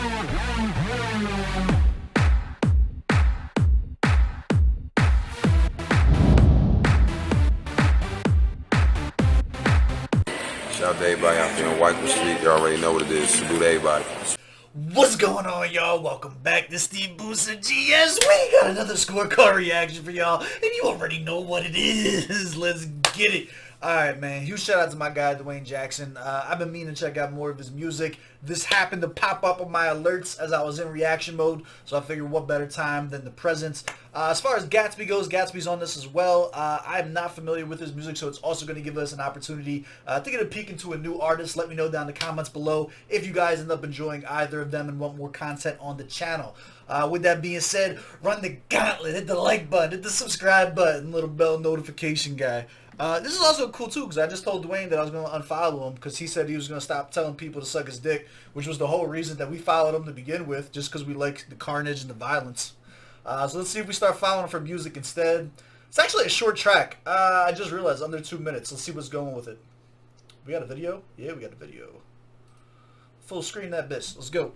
Shout out to everybody out there on White Street. You already know what it is. Salute to everybody. What's going on, y'all? Welcome back to SteveBussaGS. We got another scorecard reaction for y'all, and you already know what it is. Let's get it. Alright, man. Huge shout out to my guy, Duane Jackson. I've been meaning to check out more of his music. This happened to pop up on my alerts as I was in reaction mode, so I figured what better time than the present. As far as Gatsby goes, Gatsby's on this as well. I'm not familiar with his music, so it's also going to give us an opportunity to get a peek into a new artist. Let me know down in the comments below if you guys end up enjoying either of them and want more content on the channel. With that being said, run the gauntlet, hit the like button, hit the subscribe button, little bell notification guy. This is also cool too, because I just told Duane that I was going to unfollow him because he said he was going to stop telling people to suck his dick, which was the whole reason that we followed him to begin with, just because we like the carnage and the violence. So let's see if we start following him for music instead. It's actually a short track. I just realized, under 2 minutes. Let's see what's going with it. We got a video? Yeah, we got a video. Full screen that bitch. Let's go.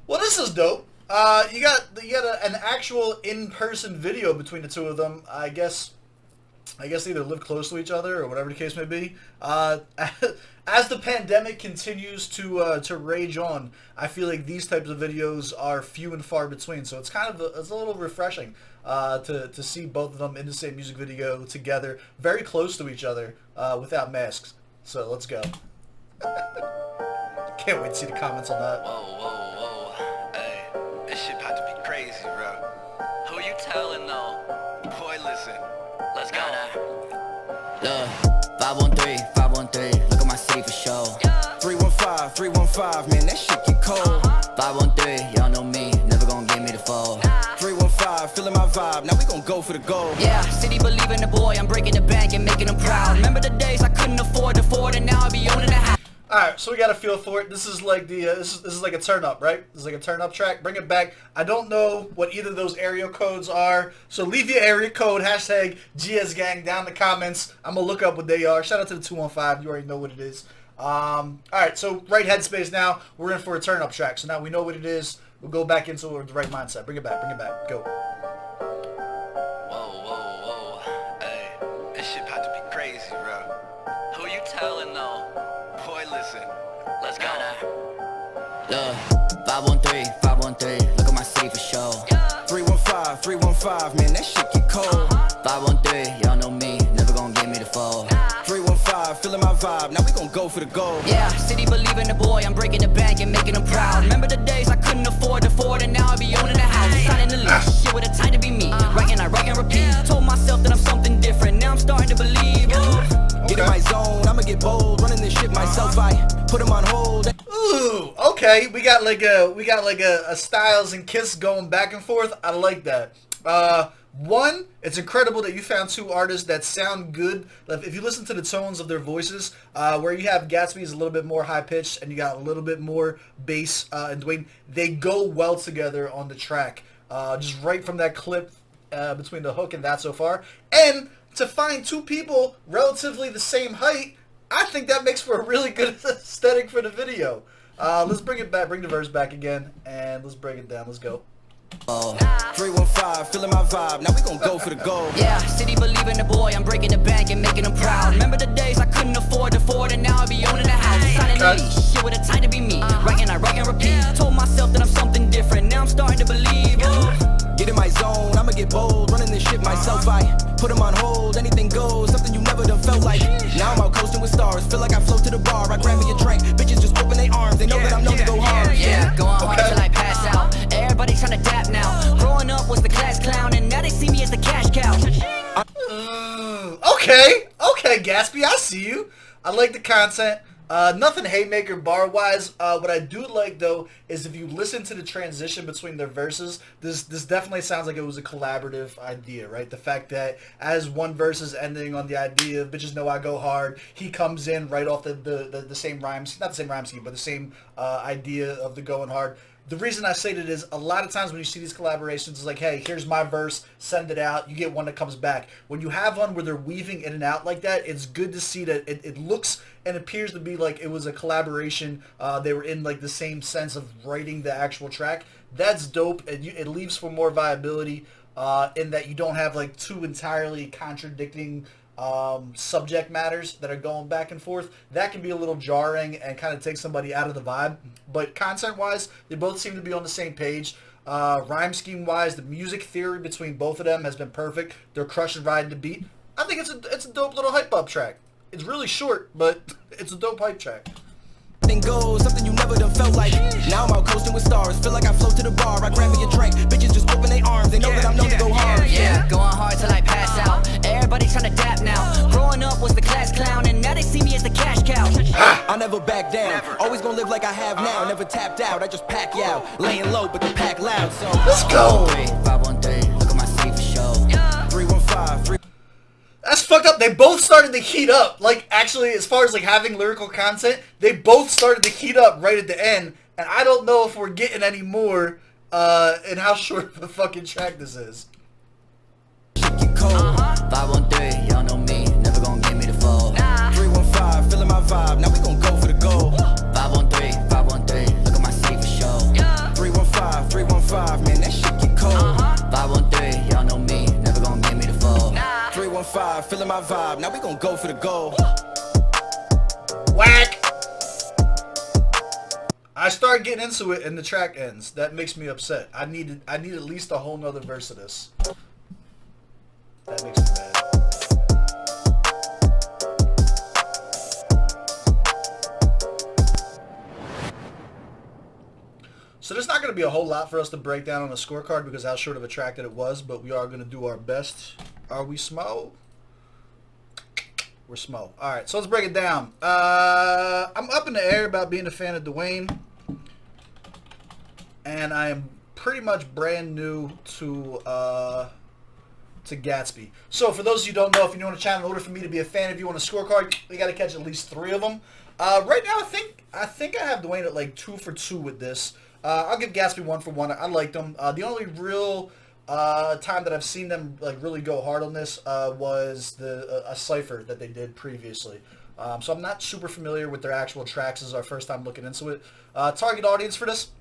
Well, this is dope. You got an actual in-person video between the two of them. I guess they either live close to each other or whatever the case may be. As the pandemic continues to rage on, I feel like these types of videos are few and far between. So it's kind of it's a little refreshing to see both of them in the same music video together, very close to each other, without masks. So let's go. Can't wait to see the comments on that. This shit about to be crazy, bro. Who you telling though? Boy, listen. Let's go. Look, 513, 513. Look at my city for show. 315, 315, man, that shit get cold. 513, y'all know me. Never gonna give me the fold. 315, feeling my vibe. Now we gon' go for the gold. Yeah, city believing the boy. I'm breaking the bank and making them proud. Remember the days I couldn't afford to afford, and now I be owning a house. Alright, so we got a feel for it. This is like the this is like a turn up, right? This is like a turn up track. Bring it back. I don't know what either of those area codes are, so leave your area code hashtag GS Gang down in the comments. I'm gonna look up what they are. Shout out to the 215. You already know what it is. Alright, so right headspace now. We're in for a turn up track. So now we know what it is. We'll go back into the right mindset. Bring it back. Bring it back. Go. Whoa. Hey, this shit about to be crazy, bro. Who you telling though? Boy, listen. Let's go. Look, 513, 513. Look at my city for show. 315, 315, man, that shit get cold. 513, y'all know me. Never gonna give me the fold. 315, feeling my vibe. Now we gon' go for the gold. Yeah, city believing the boy. I'm breaking the bank and making them proud. Remember the days I couldn't afford to afford, and now I be owning a house. Signing the lease, shit with a time to be me. Writing, I write and repeat. Told myself that I'm something different. Now I'm starting to believe. Get in my zone, I'ma get bold. Running this shit myself, I put him on hold. Ooh, okay. We got like a Styles and Kiss going back and forth. I like that. One, it's incredible that you found two artists that sound good. If you listen to the tones of their voices, where you have Gatsby is a little bit more high pitched and you got a little bit more bass, and Duane, they go well together on the track. Just right from that clip between the hook and that so far. And to find two people relatively the same height, I think that makes for a really good aesthetic for the video. Let's bring it back, bring the verse back again, and let's break it down. Let's go. 315, feeling my vibe. Now we gon' go for the gold. Yeah, city believing the boy. I'm breaking the bank and making them proud. Remember the days I couldn't afford to afford, and now I be owning a house. Signing the lease, shit with a time to be me. Writing, I write and repeat. Told myself that I'm something different. Now I'm starting to believe. Get in my zone, I'ma get bold. Running this shit myself, I put him on hold. Anything goes, something you never done felt like. Now I'm out coasting with stars. Feel like I float to the bar. I grab me a drink. Bitches just open their arms. They know that I'm known to go hard. Yeah, going hard till I pass out. Everybody's trying to dap now. Growing up was the class clown, and now they see me as the cash cow. Okay, Gatsby, I see you. I like the content. Nothing haymaker bar-wise. What I do like, though, is if you listen to the transition between their verses, this definitely sounds like it was a collaborative idea, right? The fact that as one verse is ending on the idea of bitches know I go hard, he comes in right off the same rhymes, not the same rhyme scheme, but the same idea of the going hard. The reason I say that is a lot of times when you see these collaborations, it's like, hey, here's my verse, send it out, you get one that comes back. When you have one where they're weaving in and out like that, it's good to see that it looks and appears to be like it was a collaboration. They were in like the same sense of writing the actual track. That's dope, and it leaves for more viability in that you don't have like two entirely contradicting subject matters that are going back and forth. That can be a little jarring and kind of take somebody out of the vibe. But content-wise, they both seem to be on the same page. Rhyme scheme-wise, the music theory between both of them has been perfect. They're crushing riding the beat. I think it's a dope little hype-up track. It's really short, but it's a dope hype track. Goes, something you never done felt like. Now I'm out coasting with stars. Feel like I float to the bar. I grab me a drink. Bitches just open their arms. They know that I'm known to go hard. Yeah, going hard till I pass out. Everybody trying to dap now. Growing up was the class clown, and now they see me as the cash cow. I never back down. Always gonna live like I have now. Never tapped out. I just pack you out. Laying low, but the pack loud. So let's go. 513, look at my sleeve for show. 315. That's fucked up. They both started to heat up. Like, actually, as far as, like, having lyrical content, they both started to heat up right at the end. And I don't know if we're getting any more and how short of a fucking track this is. 513, y'all know me. Never gonna give me the fold. 315, feeling my vibe. Now we gon' go for the gold. 513, look at my sleeve for show. 315, man, that shit get cold. 513, y'all know me. Never gonna give me the fold. 315, feeling my vibe. Now we gon' go for the gold. Whack! I start getting into it and the track ends. That makes me upset. I need at least a whole nother verse of this. That makes me mad. So there's not going to be a whole lot for us to break down on a scorecard because how short of a track that it was, but we are going to do our best. Are we smo? We're smo. Alright, so let's break it down. I'm up in the air about being a fan of Duane. And I am pretty much brand new to Gatsb. So for those of you who don't know, if you're new on the channel, in order for me to be a fan of you on a scorecard, you got to catch at least 3 of them. Right now, I think I have Duane at like 2 for 2 with this. I'll give Gatsb 1 for 1. I liked them. The only real time that I've seen them like really go hard on this was a cipher that they did previously. So I'm not super familiar with their actual tracks. This is our first time looking into it. Target audience for this?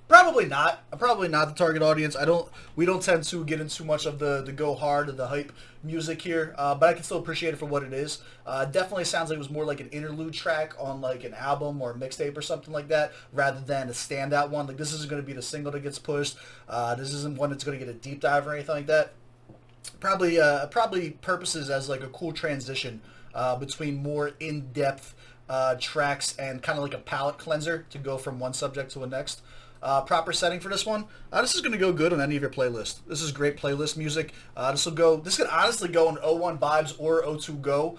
Probably not. I'm probably not the target audience. We don't tend to get into much of the go hard or the hype music here, but I can still appreciate it for what it is. Definitely sounds like it was more like an interlude track on like an album or a mixtape or something like that, rather than a standout one. Like this isn't going to be the single that gets pushed. This isn't one that's going to get a deep dive or anything like that. Probably purposes as like a cool transition between more in-depth tracks and kind of like a palate cleanser to go from one subject to the next. Proper setting for this one. This is going to go good on any of your playlists. This is great playlist music. This could honestly go in 01 vibes or 02 go,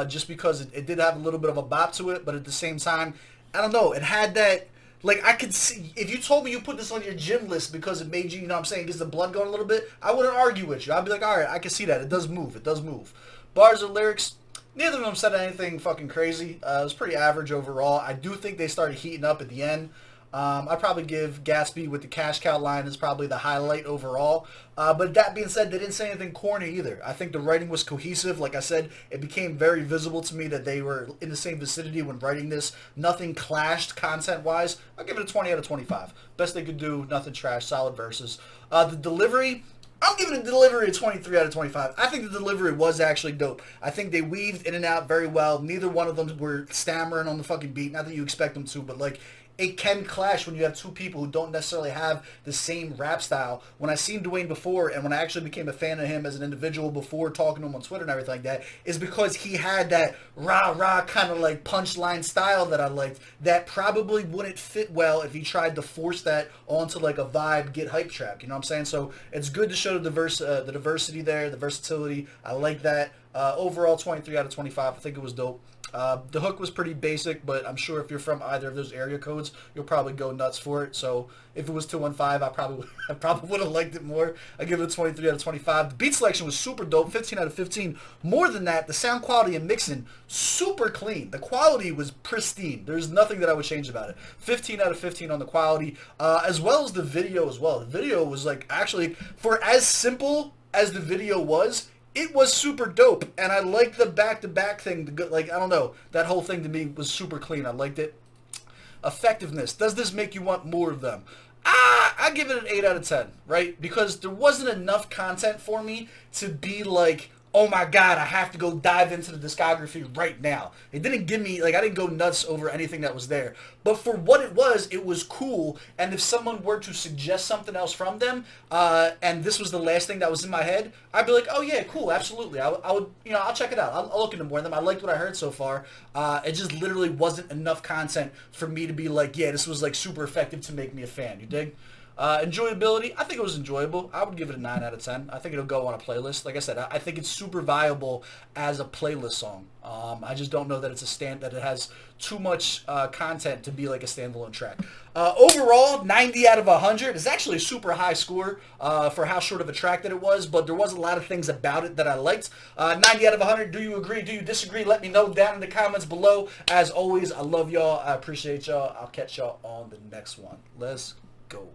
just because it did have a little bit of a bop to it, but at the same time, I don't know, it had that, like, I could see, if you told me you put this on your gym list because it made you, you know what I'm saying, gets the blood going a little bit, I wouldn't argue with you. I'd be like, alright, I can see that. It does move. It does move. Bars or lyrics, neither of them said anything fucking crazy. It was pretty average overall. I do think they started heating up at the end. I'd probably give Gatsb with the cash cow line is probably the highlight overall. But that being said, they didn't say anything corny either. I think the writing was cohesive. Like I said, it became very visible to me that they were in the same vicinity when writing this. Nothing clashed content-wise. I'll give it a 20 out of 25. Best they could do, nothing trash, solid verses. The delivery, I'm giving the delivery a 23 out of 25. I think the delivery was actually dope. I think they weaved in and out very well. Neither one of them were stammering on the fucking beat. Not that you expect them to, but like, it can clash when you have two people who don't necessarily have the same rap style. When I seen Duane before, and when I actually became a fan of him as an individual before talking to him on Twitter and everything like that, is because he had that rah-rah kind of like punchline style that I liked that probably wouldn't fit well if he tried to force that onto like a vibe, get hype track. You know what I'm saying? So it's good to show the diversity there, the versatility. I like that. Overall, 23 out of 25. I think it was dope. The hook was pretty basic, but I'm sure if you're from either of those area codes, you'll probably go nuts for it. So if it was 215, I probably would have liked it more. I give it a 23 out of 25. The beat selection was super dope, 15 out of 15. More than that, the sound quality and mixing, super clean. The quality was pristine. There's nothing that I would change about it. 15 out of 15 on the quality, as well as the video as well. The video was like, actually, for as simple as the video was, it was super dope, and I liked the back-to-back thing. Like, I don't know, that whole thing to me was super clean. I liked it. Effectiveness. Does this make you want more of them? I give it an 8 out of 10, right? Because there wasn't enough content for me to be like, oh my god, I have to go dive into the discography right now. It didn't give me, like, I didn't go nuts over anything that was there. But for what it was cool. And if someone were to suggest something else from them, and this was the last thing that was in my head, I'd be like, oh yeah, cool, absolutely. I would, you know, I'll check it out. I'll look into more of them. I liked what I heard so far. It just literally wasn't enough content for me to be like, yeah, this was like super effective to make me a fan. You dig? Enjoyability, I think it was enjoyable. I would give it a 9 out of 10. I think it'll go on a playlist. Like I said, I think it's super viable as a playlist song. I just don't know that that it has too much content to be like a standalone track. Overall, 90 out of 100 is actually a super high score for how short of a track that it was, but there was a lot of things about it that I liked. 90 out of 100, do you agree? Do you disagree? Let me know down in the comments below. As always, I love y'all. I appreciate y'all. I'll catch y'all on the next one. Let's go.